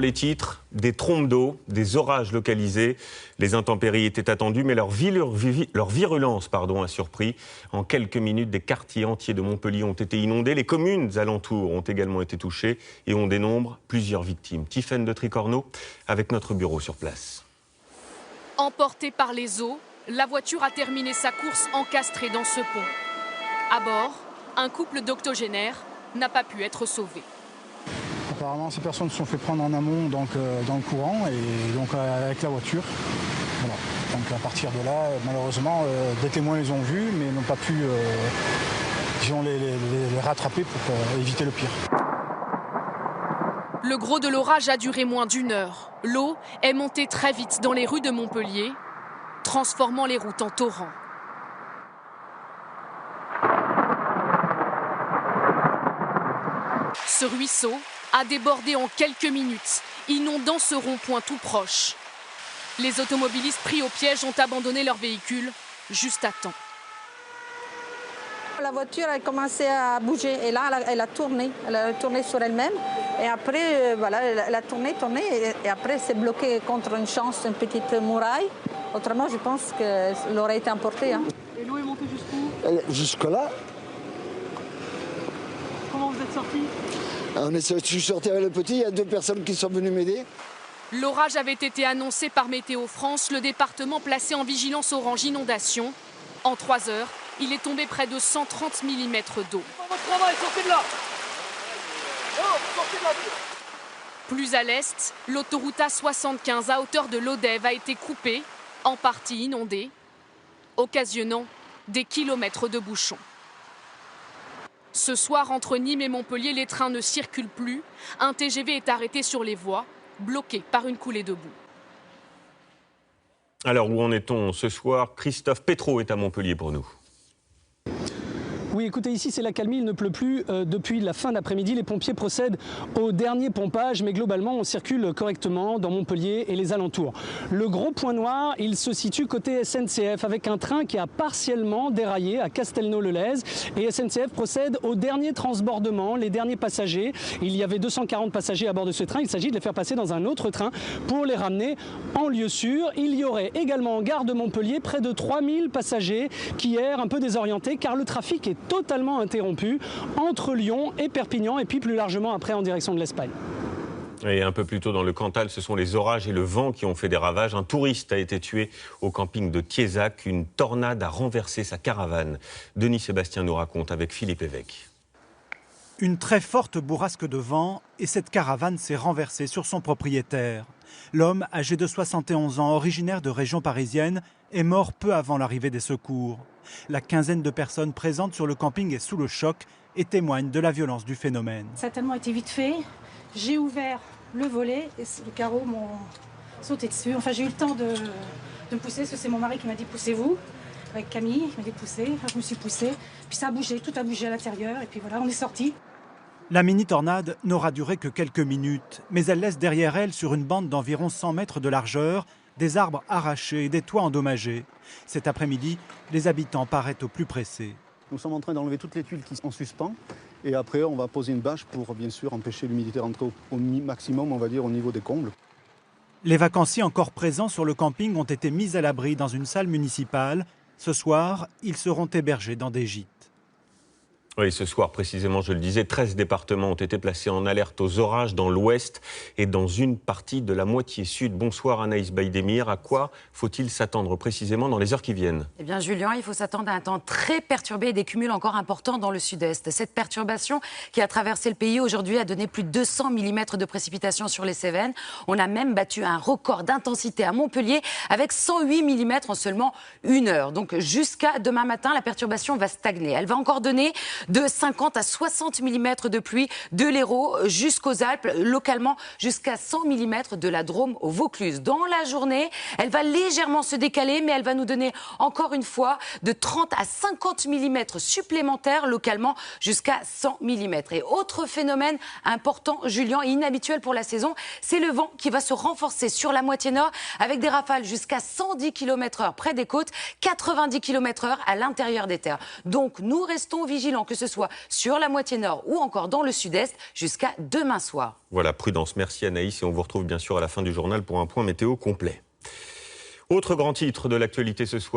Les titres, des trompes d'eau, des orages localisés. Les intempéries étaient attendues, mais leur virulence a surpris. En quelques minutes, des quartiers entiers de Montpellier ont été inondés. Les communes alentours ont également été touchées et on dénombre plusieurs victimes. Tiffaine de Tricorneau avec notre bureau sur place. Emportée par les eaux, la voiture a terminé sa course encastrée dans ce pont. À bord, un couple d'octogénaires n'a pas pu être sauvé. Apparemment, ces personnes se sont fait prendre en amont dans le courant et donc avec la voiture. Voilà. Donc à partir de là, malheureusement, des témoins les ont vus mais n'ont pas pu les rattraper pour éviter le pire. Le gros de l'orage a duré moins d'1 heure. L'eau est montée très vite dans les rues de Montpellier, transformant les routes en torrents. Ce ruisseau a débordé en quelques minutes, inondant ce rond-point tout proche. Les automobilistes pris au piège ont abandonné leur véhicule juste à temps. La voiture a commencé à bouger et là, elle a tourné sur elle-même. Et après, voilà, elle a tourné et après, elle s'est bloquée contre une petite muraille. Autrement, je pense qu'elle aurait été emportée. Hein. Et l'eau est montée jusqu'où? Jusque-là. Comment vous êtes sortis? Je suis sorti avec le petit, il y a 2 personnes qui sont venues m'aider. L'orage avait été annoncé par Météo France, le département placé en vigilance orange inondation. En 3 heures, il est tombé près de 130 mm d'eau. Votre travail, sortez de là! Sortez de là! Plus à l'est, l'autoroute A75 à hauteur de Lodève a été coupée, en partie inondée, occasionnant des kilomètres de bouchons. Ce soir, entre Nîmes et Montpellier, les trains ne circulent plus. Un TGV est arrêté sur les voies, bloqué par une coulée de boue. Alors, où en est-on ce soir? Christophe Pétraud est à Montpellier pour nous. Oui, écoutez, ici c'est l'accalmie, il ne pleut plus depuis la fin d'après-midi. Les pompiers procèdent au dernier pompage, mais globalement on circule correctement dans Montpellier et les alentours. Le gros point noir, il se situe côté SNCF avec un train qui a partiellement déraillé à Castelnau-le-Lez et SNCF procède au dernier transbordement, les derniers passagers. Il y avait 240 passagers à bord de ce train, il s'agit de les faire passer dans un autre train pour les ramener en lieu sûr. Il y aurait également en gare de Montpellier près de 3000 passagers qui errent un peu désorientés car le trafic est totalement interrompu entre Lyon et Perpignan et puis plus largement après en direction de l'Espagne. Et un peu plus tôt dans le Cantal, ce sont les orages et le vent qui ont fait des ravages. Un touriste a été tué au camping de Thiézac. Une tornade a renversé sa caravane. Denis Sébastien nous raconte avec Philippe Évêque. Une très forte bourrasque de vent et cette caravane s'est renversée sur son propriétaire. L'homme, âgé de 71 ans, originaire de région parisienne, est mort peu avant l'arrivée des secours. La quinzaine de personnes présentes sur le camping est sous le choc et témoignent de la violence du phénomène. Ça a tellement été vite fait. J'ai ouvert le volet et les carreaux m'ont sauté dessus. Enfin, j'ai eu le temps de me pousser, parce que c'est mon mari qui m'a dit « poussez-vous ». Avec Camille, il m'a dit « poussez ». Enfin, je me suis poussée. Puis ça a bougé, tout a bougé à l'intérieur. Et puis voilà, on est sortis. La mini-tornade n'aura duré que quelques minutes, mais elle laisse derrière elle, sur une bande d'environ 100 mètres de largeur, des arbres arrachés et des toits endommagés. Cet après-midi, les habitants paraissent au plus pressés. Nous sommes en train d'enlever toutes les tuiles qui sont en suspens et après on va poser une bâche pour bien sûr empêcher l'humidité de rentrer au maximum, on va dire, au niveau des combles. Les vacanciers encore présents sur le camping ont été mis à l'abri dans une salle municipale. Ce soir, ils seront hébergés dans des gîtes. Oui, ce soir, précisément, je le disais, 13 départements ont été placés en alerte aux orages dans l'ouest et dans une partie de la moitié sud. Bonsoir Anaïs Baïdemir. À quoi faut-il s'attendre précisément dans les heures qui viennent? Eh bien, Julien, il faut s'attendre à un temps très perturbé et des cumuls encore importants dans le sud-est. Cette perturbation qui a traversé le pays aujourd'hui a donné plus de 200 mm de précipitations sur les Cévennes. On a même battu un record d'intensité à Montpellier avec 108 mm en seulement 1 heure. Donc, jusqu'à demain matin, la perturbation va stagner. Elle va encore donner de 50 à 60 mm de pluie de l'Hérault jusqu'aux Alpes, localement jusqu'à 100 mm de la Drôme au Vaucluse. Dans la journée, elle va légèrement se décaler, mais elle va nous donner encore une fois de 30 à 50 mm supplémentaires, localement jusqu'à 100 mm. Et autre phénomène important, Julien, et inhabituel pour la saison, c'est le vent qui va se renforcer sur la moitié nord avec des rafales jusqu'à 110 km/h près des côtes, 90 km/h à l'intérieur des terres. Donc nous restons vigilants, que ce soit sur la moitié nord ou encore dans le sud-est, jusqu'à demain soir. Voilà, prudence. Merci Anaïs et on vous retrouve bien sûr à la fin du journal pour un point météo complet. Autre grand titre de l'actualité ce soir.